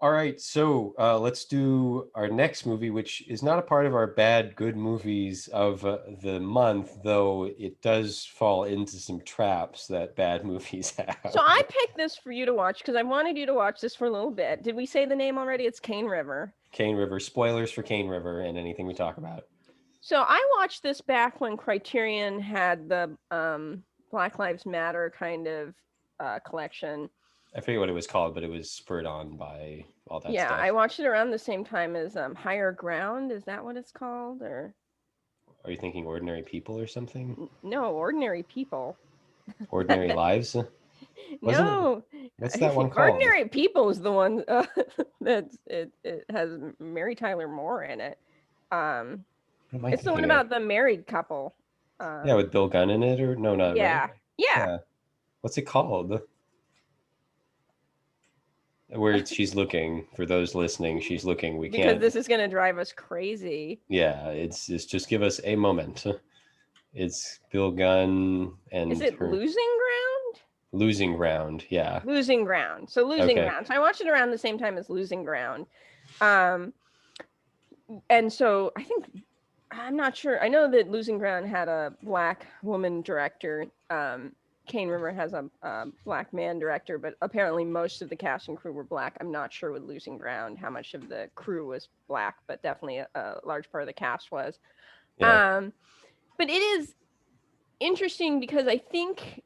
All right, so let's do our next movie, which is not a part of our bad, good movies of the month, though it does fall into some traps that bad movies So have. I picked this for you to watch because I wanted you to watch this for a little bit. Did we say the name already? It's Cane River. Cane River, spoilers for Cane River and anything we talk about. So I watched this back when Criterion had the Black Lives Matter kind of collection. I forget what it was called, but it was spurred on by all that Yeah, stuff. I watched it around the same time as Higher Ground. Is that what it's called? Or Are you thinking Ordinary People or something? no, Ordinary People. Ordinary Lives? Wasn't it? No, What's that one called? Ordinary People is the one that it has Mary Tyler Moore in it. What am I It's the one thinking of? about the married couple. Yeah, with Bill Gunn in it, or no, not right? Yeah. Yeah. What's it called? Where she's looking, for those listening, she's looking. We Because can't. this is gonna drive us crazy. Yeah, it's just give us a moment. It's Bill Gunn and Is it her Losing Ground? Losing Ground. Yeah. Losing Ground. So Losing Okay. Ground. So I watched it around the same time as Losing Ground. And so I think I'm not sure. I know that Losing Ground had a black woman director. Cane River has a black man director, but apparently most of the cast and crew were black. I'm not sure with Losing Ground how much of the crew was black, but definitely a large part of the cast was. Yeah. But it is interesting because I think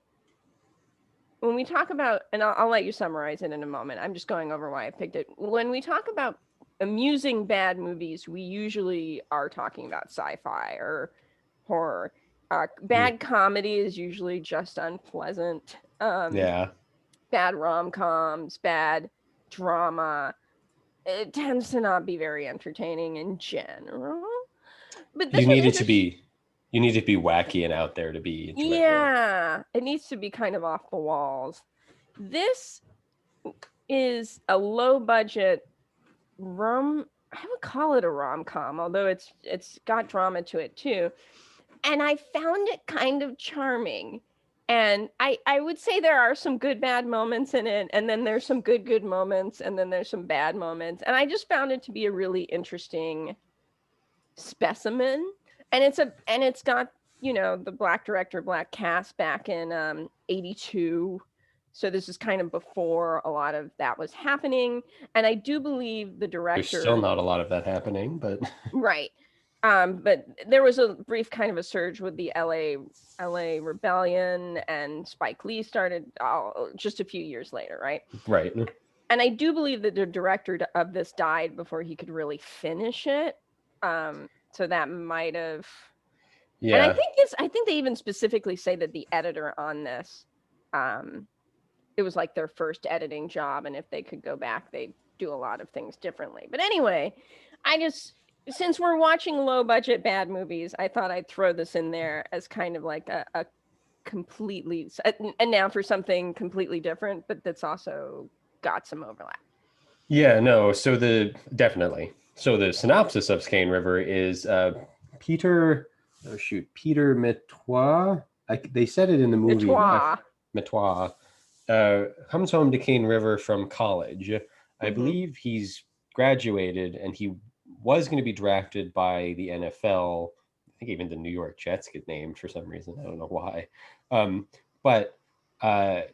when we talk about, and I'll let you summarize it in a moment. I'm just going over why I picked it. When we talk about amusing bad movies, we usually are talking about sci-fi or horror. Bad comedy is usually just unpleasant. Yeah. Bad rom-coms, bad drama. It tends to not be very entertaining in general. But this You was need it to interesting. be. You need to be wacky and out there to be enjoyable. Yeah, it needs to be kind of off the walls. This is a low budget I would call it a rom-com, although it's got drama to it too. And I found it kind of charming. And I would say there are some good bad moments in it, and then there's some good moments, and then there's some bad moments. And I just found it to be a really interesting specimen. And it's got, the black director, black cast back in 82. So this is kind of before a lot of that was happening. And I do believe the There's still director, not a lot of that happening, but right. But there was a brief kind of a surge with the LA Rebellion, and Spike Lee started just a few years later, right? right. And I do believe that the director of this died before he could really finish it. So that might have. And Yeah. I think they even specifically say that the editor on this, it was like their first editing job, and if they could go back, they'd do a lot of things differently. But anyway, since we're watching low budget bad movies, I thought I'd throw this in there as kind of like a completely, and now for something completely different, but that's also got some overlap. Yeah, no. Definitely. So the synopsis of Cane River is Peter Peter Metois. They said it in the movie. Metois comes home to Cane River from college. I believe he's graduated, and he was going to be drafted by the NFL. I think even the New York Jets get named for some reason. I don't know why. But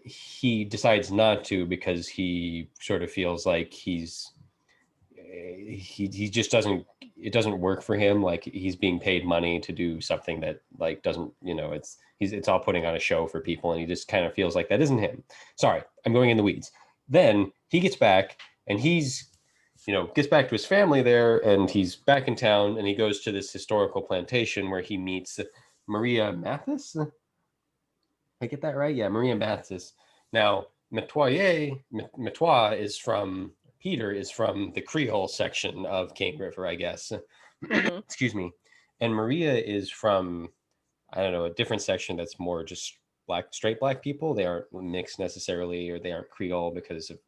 he decides not to because he sort of feels like he just doesn't, it doesn't work for him. Like he's being paid money to do something that like doesn't, it's all putting on a show for people, and he just kind of feels like that isn't him. Sorry, I'm going in the weeds. Then he gets back, and gets back to his family there, and he's back in town, and he goes to this historical plantation where he meets Maria Mathis. I get that right? Yeah, Maria Mathis. Now, Metois is from, Peter is from the Creole section of Cane River, I guess. Excuse me. And Maria is from, I don't know, a different section that's more just straight black people. They aren't mixed necessarily, or they aren't Creole because of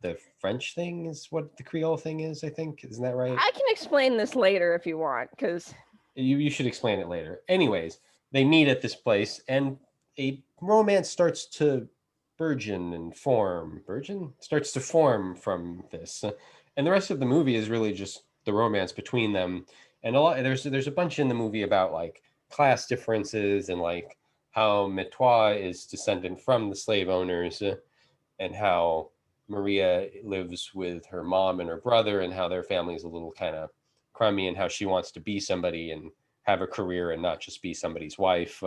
the French thing is what the Creole thing is, I think. Isn't that right? I can explain this later if you want, because you should explain it later. Anyways, they meet at this place, and a romance starts to burgeon and form. Burgeon starts to form from this, And the rest of the movie is really just the romance between them. And there's a bunch in the movie about like class differences and like how Metois is descendant from the slave owners, and how Maria lives with her mom and her brother, and how their family is a little kind of crummy, and how she wants to be somebody and have a career and not just be somebody's wife.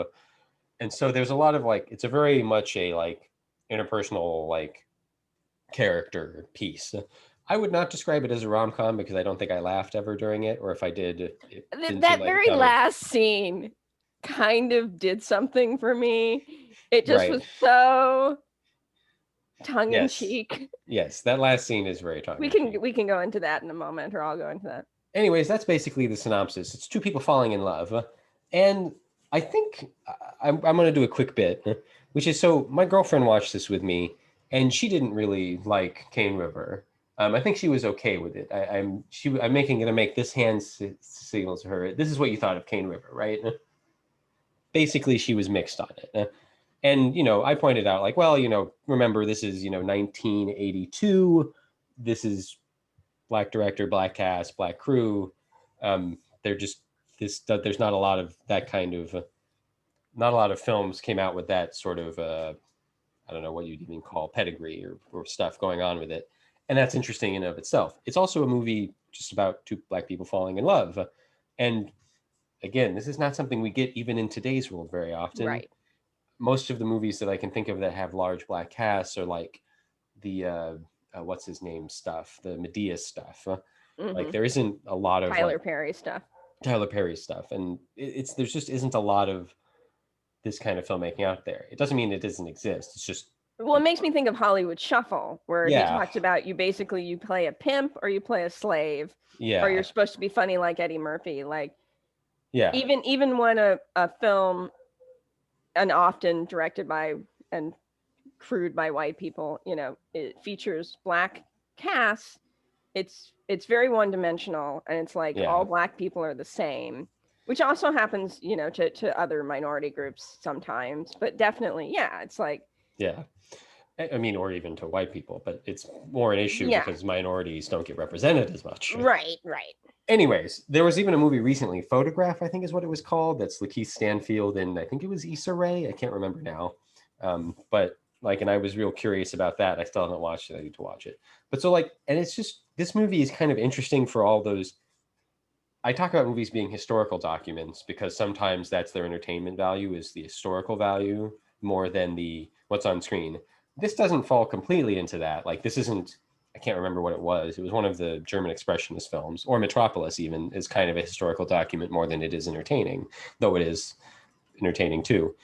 And so there's a lot of like, it's a very much a like interpersonal like character piece. I would not describe it as a rom-com because I don't think I laughed ever during it, or if I did, it didn't seem That like it very counted. last scene kind of did something for me. It just Right. was so tongue in Yes. cheek. Yes. That last scene is very tongue in cheek. We can go into that in a moment, or I'll go into that. Anyways, that's basically the synopsis. It's two people falling in love. And I think I'm going to do a quick bit, which is, so my girlfriend watched this with me, and she didn't really like Cane River. I think she was okay with it. I'm going to make this hand signal to her. This is what you thought of Cane River, right? Basically, she was mixed on it. And, I pointed out like, well, remember this is, 1982. This is black director, black cast, black crew. They're just there's not a lot of that kind of, not a lot of films came out with that sort of, I don't know what you'd even call pedigree or stuff going on with it. And that's interesting in and of itself. It's also a movie just about two black people falling in love. And again, this is not something we get even in today's world very often. Right. Most of the movies that I can think of that have large black casts are like the what's his name stuff, the Medea stuff. Like there isn't a lot of Tyler like, Perry stuff. Tyler Perry stuff, and there's just isn't a lot of this kind of filmmaking out there. It doesn't mean it doesn't exist. It's just, Well, it makes me think of Hollywood Shuffle, where he talks about you play a pimp or you play a slave, or you're supposed to be funny like Eddie Murphy. Like, even when a film, and often directed by and crewed by white people, it features black casts, it's very one-dimensional, and it's like all black people are the same, which also happens, to other minority groups sometimes, but definitely, it's like, I mean, or even to white people, but it's more an issue because minorities don't get represented as much. Right. Anyways, there was even a movie recently, Photograph, I think is what it was called. That's Lakeith Stanfield, and I think it was Issa Rae. I can't remember now. But like, and I was real curious about that. I still haven't watched it. I need to watch it. But so like, and it's just, this movie is kind of interesting for all those. I talk about movies being historical documents because sometimes that's their entertainment value, is the historical value more than the what's on screen. This doesn't fall completely into that. Like, this isn't, I can't remember what it was. It was one of the German expressionist films, or Metropolis even is kind of a historical document more than it is entertaining, though it is entertaining too.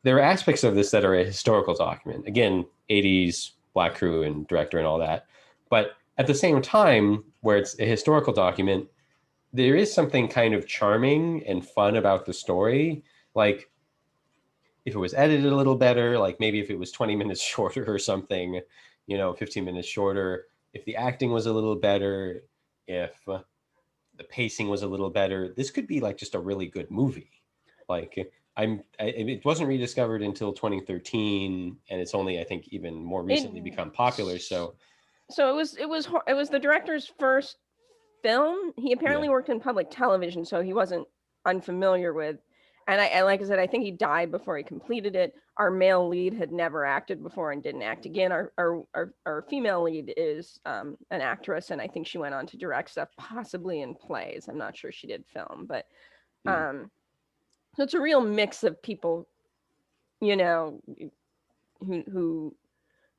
There are aspects of this that are a historical document. Again, 80s, black crew and director and all that. But at the same time, where it's a historical document, there is something kind of charming and fun about the story. Like, if it was edited a little better, like maybe if it was 20 minutes shorter or something, 15 minutes shorter, if the acting was a little better, if the pacing was a little better, this could be like just a really good movie. Like, it wasn't rediscovered until 2013, and it's only, I think, even more recently become popular. So it was the director's first film. He apparently worked in public television, so he wasn't unfamiliar with. And I like I said, I think he died before he completed it. Our male lead had never acted before and didn't act again. Our female lead is an actress, and I think she went on to direct stuff, possibly in plays. I'm not sure she did film, but so it's a real mix of people, who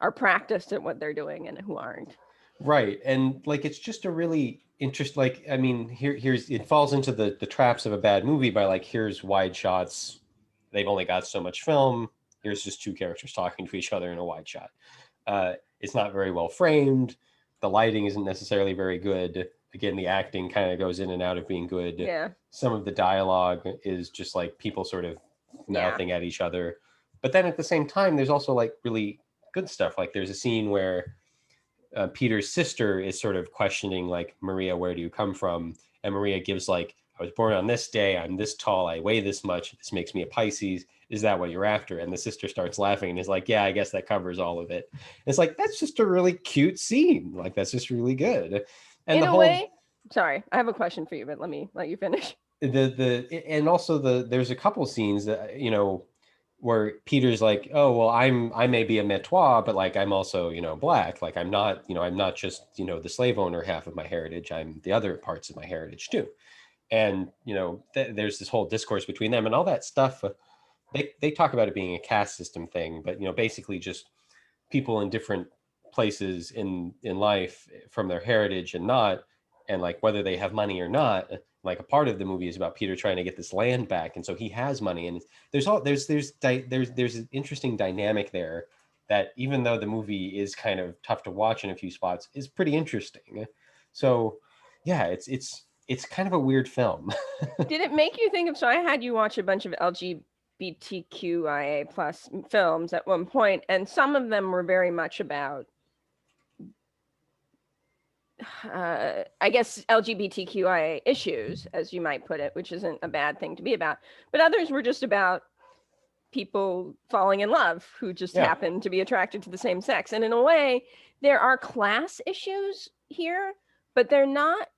are practiced at what they're doing and who aren't. Right. And like, it's just a really like, I mean, here's, it falls into the traps of a bad movie by like, here's wide shots. They've only got so much film. Here's just two characters talking to each other in a wide shot. It's not very well framed. The lighting isn't necessarily very good. Again, the acting kind of goes in and out of being good. Yeah. Some of the dialogue is just like people sort of mouthing at each other. But then at the same time, there's also like really good stuff. Like, there's a scene where Peter's sister is sort of questioning like, Maria, where do you come from? And Maria gives like I was born on this day. I'm this tall. I weigh this much. This makes me a Pisces. Is that what you're after? And the sister starts laughing and is like, yeah, I guess that covers all of it. And it's like, that's just a really cute scene. Like, that's just really good. And In the a whole, way, sorry, I have a question for you, but let me let you finish. and also there's a couple scenes that, where Peter's like, oh, well, I may be a Metois, but like, I'm also, black. Like, I'm not just, the slave owner half of my heritage. I'm the other parts of my heritage too. And, there's this whole discourse between them and all that stuff. They talk about it being a caste system thing, but, basically just people in different places in life from their heritage and not, and like whether they have money or not. Like, a part of the movie is about Peter trying to get this land back, and so he has money, and there's an interesting dynamic there that, even though the movie is kind of tough to watch in a few spots, is pretty interesting. So yeah, it's kind of a weird film. Did it make you think of? So I had you watch a bunch of LGBTQIA plus films at one point, and some of them were very much about, I guess, LGBTQIA issues, as you might put it, which isn't a bad thing to be about. But others were just about people falling in love who just happen to be attracted to the same sex. And in a way, there are class issues here, but they're not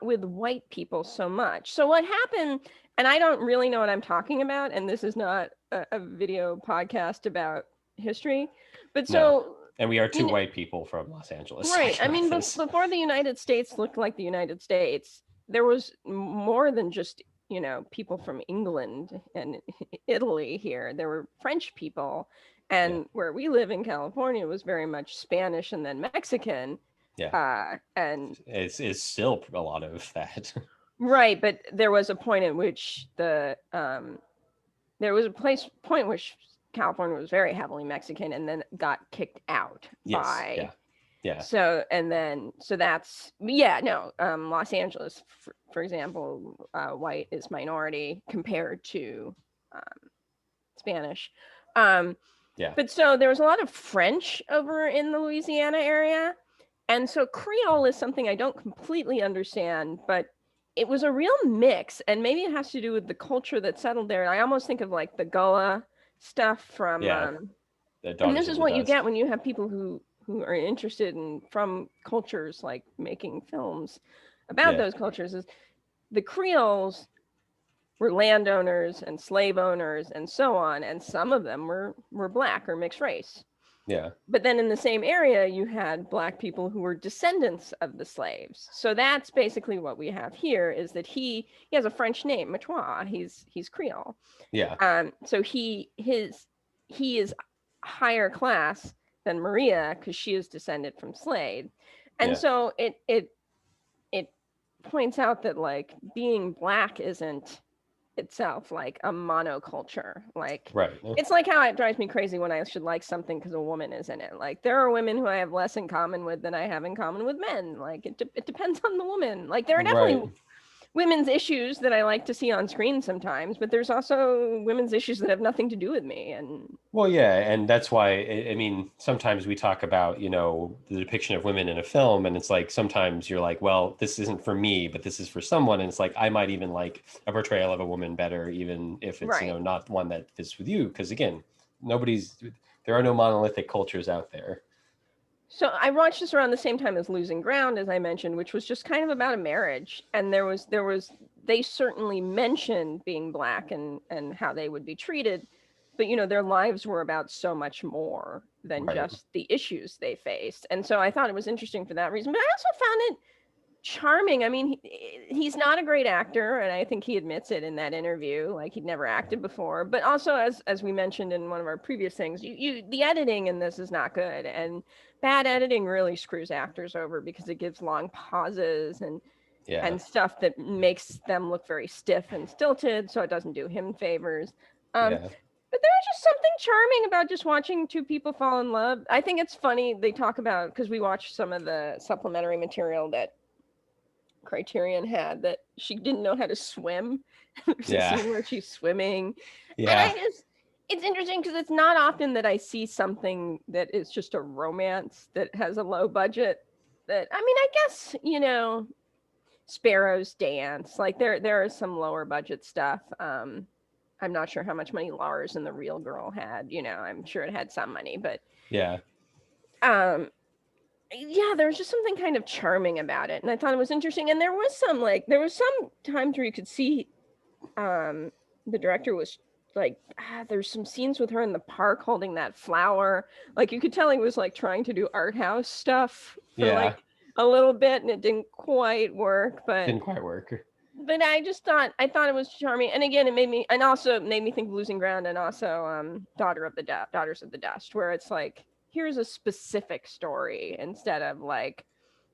with white people so much. So what happened, and I don't really know what I'm talking about, and this is not a video podcast about history, but so... No. And we are two white people from Los Angeles. Right. I mean, before the United States looked like the United States, there was more than just, people from England and Italy here. There were French people. And where we live in California was very much Spanish and then Mexican. Yeah. And it's still a lot of that. Right. But there was a point at which point which California was very heavily Mexican and then got kicked out by. Yeah. So that's, Los Angeles, for example, white is minority compared to Spanish. But so there was a lot of French over in the Louisiana area. And so Creole is something I don't completely understand, but it was a real mix. And maybe it has to do with the culture that settled there. I almost think of like the Goa stuff from and this is what you get when you have people who are interested in from cultures, like making films about those cultures. Is the Creoles were landowners and slave owners and so on, and some of them were black or mixed race. But then in the same area you had black people who were descendants of the slaves. So that's basically what we have here, is that he has a French name, Metois. He's Creole. So he is higher class than Maria because she is descended from slave. And so it points out that like being black isn't itself like a monoculture. Like it's like how it drives me crazy when I should like something because a woman is in it. Like there are women who I have less in common with than I have in common with men. Like it depends on the woman. Like there are definitely women's issues that I like to see on screen sometimes, but there's also women's issues that have nothing to do with me. And and that's why, I mean, sometimes we talk about, the depiction of women in a film, and it's like, sometimes you're like, well, this isn't for me, but this is for someone. And it's like, I might even like a portrayal of a woman better, even if it's, not one that fits with you. Because again, there are no monolithic cultures out there. So I watched this around the same time as Losing Ground, as I mentioned, which was just kind of about a marriage. And they certainly mentioned being black and how they would be treated. But, their lives were about so much more than just the issues they faced. And so I thought it was interesting for that reason. But I also found it charming. I mean, he's not a great actor, and I think he admits it in that interview. Like, he'd never acted before. But also, as we mentioned in one of our previous things, the editing in this is not good. And bad editing really screws actors over because it gives long pauses and stuff that makes them look very stiff and stilted, so it doesn't do him favors. But there was just something charming about just watching two people fall in love. I think it's funny they talk about, because we watched some of the supplementary material that Criterion had, that she didn't know how to swim. There's a scene where she's swimming. And it's interesting because it's not often that I see something that is just a romance that has a low budget. That, I mean, I guess, Sparrow's Dance. Like there is some lower budget stuff. I'm not sure how much money Lars and the Real Girl had. I'm sure it had some money, but Yeah. um, yeah, there was just something kind of charming about it, and I thought it was interesting. And there was some times where you could see, the director was like, there's some scenes with her in the park holding that flower. Like you could tell he was like trying to do art house stuff for Yeah. like a little bit, and it didn't quite work. But Didn't quite work. I thought it was charming, and again, it also made me think of Losing Ground, and also Daughters of the Dust, where it's like, here's a specific story instead of like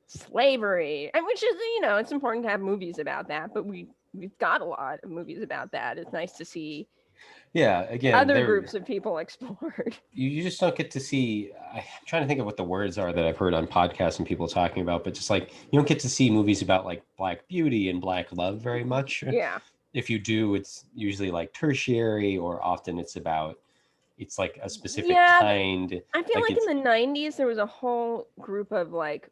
slavery, and which is, it's important to have movies about that, but we've got a lot of movies about that. It's nice to see Yeah, again, other groups of people explored. You just don't get to see. I'm trying to think of what the words are that I've heard on podcasts and people talking about, but just like you don't get to see movies about like Black beauty and Black love very much. Yeah. If you do, it's usually like tertiary, or often it's like a specific kind. I feel like in the 90s there was a whole group of like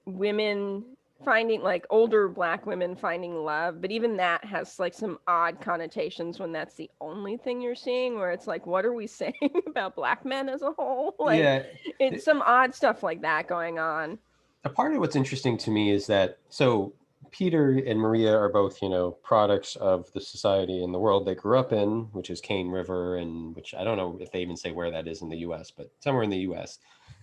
women finding, like older Black women finding love, but even that has like some odd connotations when that's the only thing you're seeing, where it's like, what are we saying about Black men as a whole? Like, yeah, it's some odd stuff like that going on. A part of what's interesting to me is that, so Peter and Maria are both, products of the society and the world they grew up in, which is Cane River, and which I don't know if they even say where that is in the US, but somewhere in the US.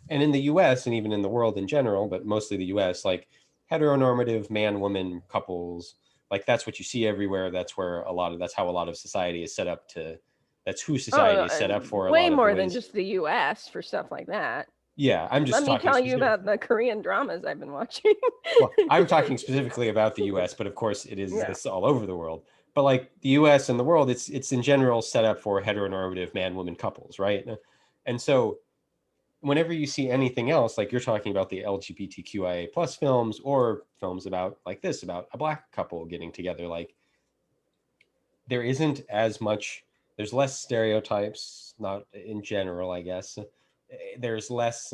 And in the US, and even in the world in general, but mostly the US, like heteronormative man-woman couples, like that's what you see everywhere. That's how a lot of society is set up to, that's who society is set up for. Way more than just the US for stuff like that. Yeah, I'm just Let me tell you about the Korean dramas I've been watching. Well, I'm talking specifically about the US, but of course it is this all over the world. But like the US and the world, it's in general set up for heteronormative man-woman couples, right? And so whenever you see anything else, like you're talking about the LGBTQIA plus films, or films about like this, about a Black couple getting together, like there isn't as much, there's less stereotypes, not in general, I guess. There's less,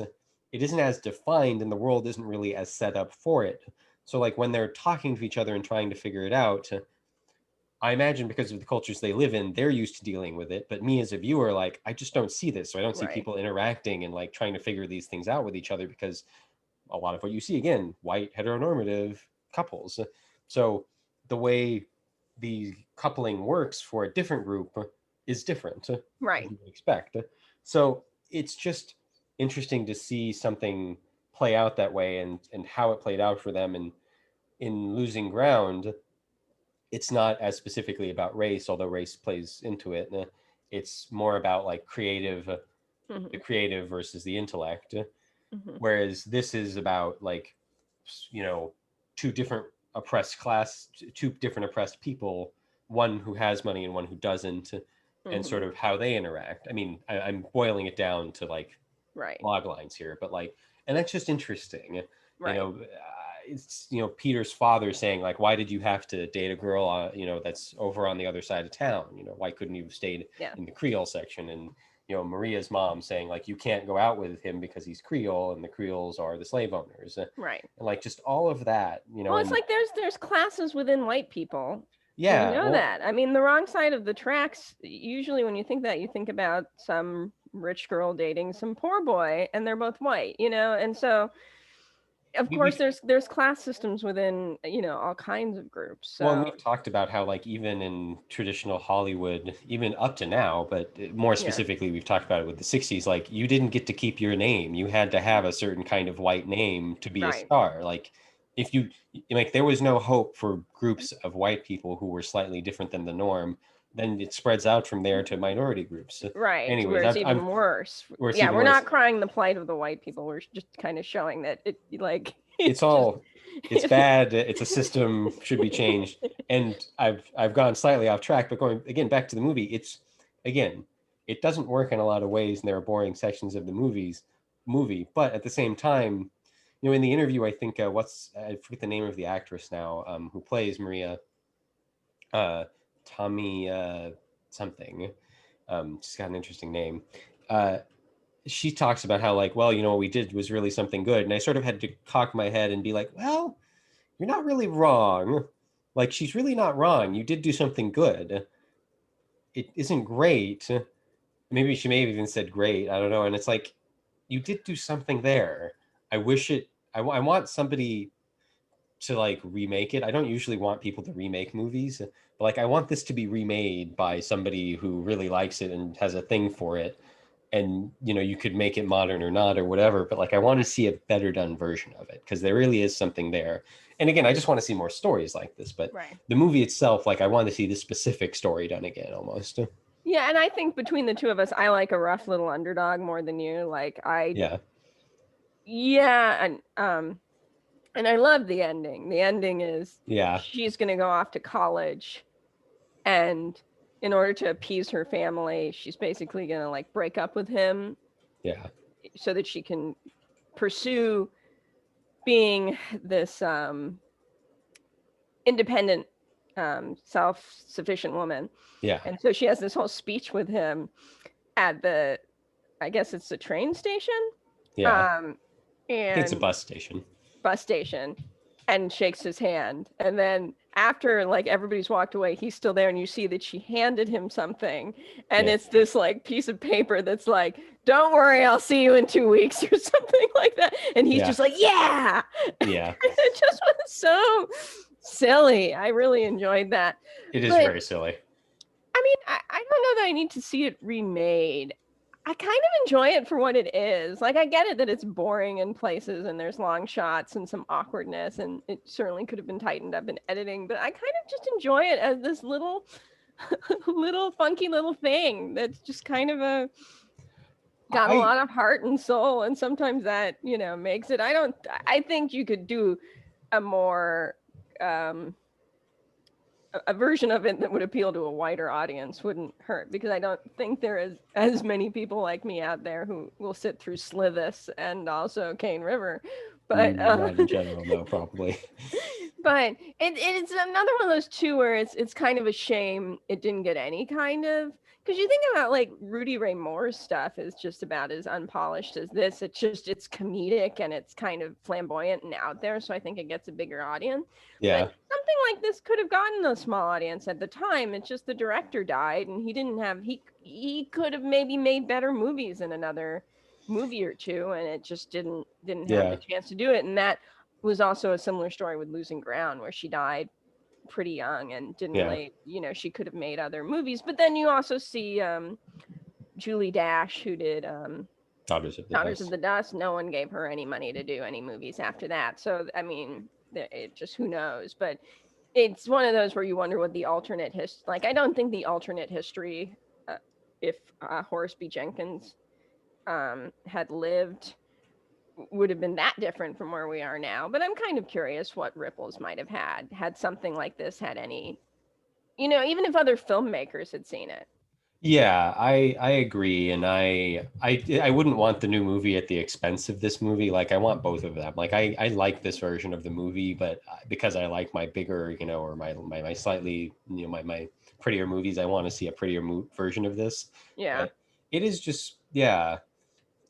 it isn't as defined, and the world isn't really as set up for it. So like when they're talking to each other and trying to figure it out, I imagine because of the cultures they live in, they're used to dealing with it. But me as a viewer, like, I just don't see this. So I don't see people interacting and like trying to figure these things out with each other, because a lot of what you see, again, white heteronormative couples. So the way the coupling works for a different group is different. Right. As you would expect. So it's just interesting to see something play out that way, and how it played out for them. And in Losing Ground, it's not as specifically about race, although race plays into it. It's more about like the creative versus the intellect. Whereas this is about like, two different oppressed people, one who has money and one who doesn't, and sort of how they interact. I mean, I'm boiling it down to like log lines here, but like, and that's just interesting. It's, Peter's father saying like, why did you have to date a girl, that's over on the other side of town? Why couldn't you have stayed in the Creole section? And, Maria's mom saying like, you can't go out with him because he's Creole, and the Creoles are the slave owners. Right. And like, just all of that, Well, it's like there's classes within white people. Yeah. You know that. I mean, the wrong side of the tracks, usually when you think that, you think about some rich girl dating some poor boy, and they're both white, and so of course there's class systems within all kinds of groups. So. Well, we've talked about how like even in traditional Hollywood, even up to now, but more specifically we've talked about it with the 60s, like you didn't get to keep your name. You had to have a certain kind of white name to be a star. Like if you like, there was no hope for groups of white people who were slightly different than the norm. Then it spreads out from there to minority groups. Right. Anyways, where it's even worse. We're not crying the plight of the white people. We're just kind of showing that it's bad. It's a system, should be changed. And I've gone slightly off track, but going again back to the movie, it doesn't work in a lot of ways, and there are boring sections of the movie. But at the same time, in the interview, I think I forget the name of the actress now, who plays Maria. Tommy something, she's got an interesting name. She talks about how like, well, what we did was really something good, and I sort of had to cock my head and be like, well, you're not really wrong. Like, she's really not wrong. You did do something good. It isn't great. Maybe she may have even said great. I don't know. And it's like, you did do something there. I wish it, I want somebody to like remake it. I don't usually want people to remake movies, but like, I want this to be remade by somebody who really likes it and has a thing for it. And, you know, you could make it modern or not or whatever, but like, I want to see a better done version of it because there really is something there. And again, I just want to see more stories like this, but Right. the movie itself, like, I want to see this specific story done again almost. Yeah, and I think between the two of us, I like a rough little underdog more than you. Like Yeah. And I love the ending. The ending is Yeah. she's going to go off to college, and in order to appease her family, she's basically going to like break up with him Yeah. so that she can pursue being this independent, self-sufficient woman. Yeah. And so she has this whole speech with him at the, I guess it's the train station. Yeah. And I think it's a bus station. And shakes his hand. And then after like everybody's walked away, he's still there, and you see that she handed him something. And it's this like piece of paper that's like, don't worry, I'll see you in 2 weeks or something like that. And he's just like, yeah. Yeah. It just was so silly. I really enjoyed that. It is very silly. I mean, I don't know that I need to see it remade. I kind of enjoy it for what it is. Like, I get it that it's boring in places and there's long shots and some awkwardness, and it certainly could have been tightened up in editing, but I kind of just enjoy it as this little funky little thing that's just kind of got a lot of heart and soul, and sometimes that, you know, makes it. I think you could do a more a version of it that would appeal to a wider audience wouldn't hurt, because I don't think there is as many people like me out there who will sit through Slithis and also Cane River. But not in general, no, probably. But it's another one of those two where it's kind of a shame it didn't get any kind of, because you think about like Rudy Ray Moore's stuff is just about as unpolished as this. It's comedic and it's kind of flamboyant and out there, so I think it gets a bigger audience. Yeah. But something like this could have gotten a small audience at the time. It's just the director died, and he could have maybe made better movies in another movie or two, and it just didn't have the chance to do it. And that was also a similar story with Losing Ground, where she died pretty young and didn't really, you know, she could have made other movies. But then you also see Julie Dash, who did Daughters of the Dust. No one gave her any money to do any movies after that. So, I mean, it just, who knows? But it's one of those where you wonder what the alternate history, like, I don't think the alternate history, if Horace B. Jenkins had lived, would have been that different from where we are now. But I'm kind of curious what ripples might have had something like this had any, you know, even if other filmmakers had seen it. Yeah, I agree, and I wouldn't want the new movie at the expense of this movie. Like, I want both of them. Like, I like this version of the movie, but because I like my bigger, you know, or my slightly, you know, my prettier movies, I want to see a prettier version of this. Yeah, but it is just, yeah.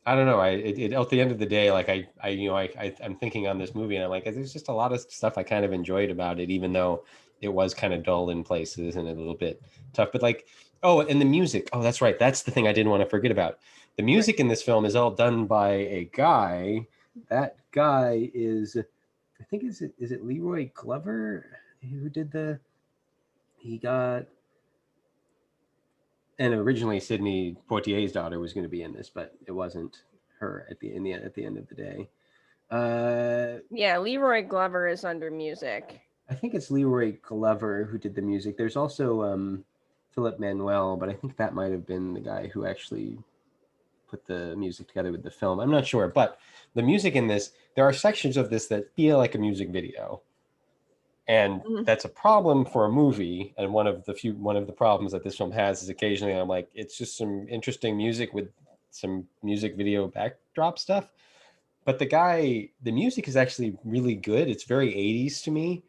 I don't know. At the end of the day, like I'm thinking on this movie, and I'm like, there's just a lot of stuff I kind of enjoyed about it, even though it was kind of dull in places and a little bit tough. But like, oh, and the music. Oh, that's right. That's the thing I didn't want to forget about. The music in this film is all done by a guy. That guy is, I think, is it Leroy Glover who did he got. And originally Sidney Poitier's daughter was going to be in this, but it wasn't her at the end of the day. Yeah, Leroy Glover is under music. I think it's Leroy Glover who did the music. There's also Philip Manuel, but I think that might have been the guy who actually put the music together with the film. I'm not sure, but the music in this, there are sections of this that feel like a music video. And that's a problem for a movie. And one of the problems that this film has is occasionally I'm like, it's just some interesting music with some music video backdrop stuff. But the music is actually really good. It's very 80s to me,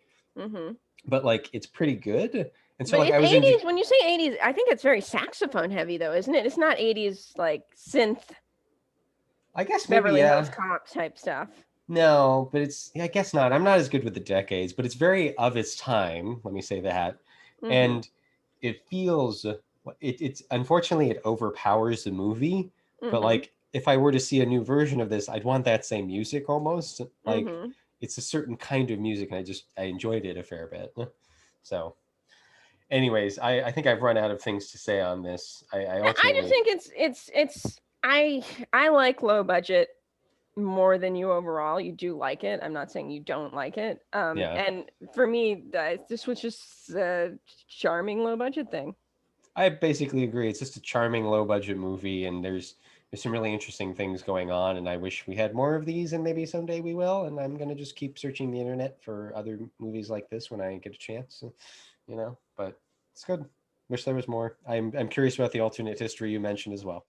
but like, it's pretty good. And so, but like, it's 80s. When you say 80s, I think it's very saxophone heavy, though, isn't it? It's not 80s like synth. I guess maybe Beverly Hills Cop type stuff. No, but I guess not. I'm not as good with the decades, but it's very of its time. Let me say that. Mm-hmm. And it feels, it's unfortunately, it overpowers the movie. But Mm-hmm. like, if I were to see a new version of this, I'd want that same music almost. Like, Mm-hmm. it's a certain kind of music, and I enjoyed it a fair bit. So, anyways, I think I've run out of things to say on this. I I just ultimately, think it's I like low budget more than you overall. You do like it. I'm not saying you don't like it. yeah. And for me, this was just a charming low budget thing. I basically agree. It's just a charming low budget movie, and there's some really interesting things going on, and I wish we had more of these, and maybe someday we will. And I'm gonna just keep searching the internet for other movies like this when I get a chance, you know. But it's good. Wish there was more. I'm curious about the alternate history you mentioned as well.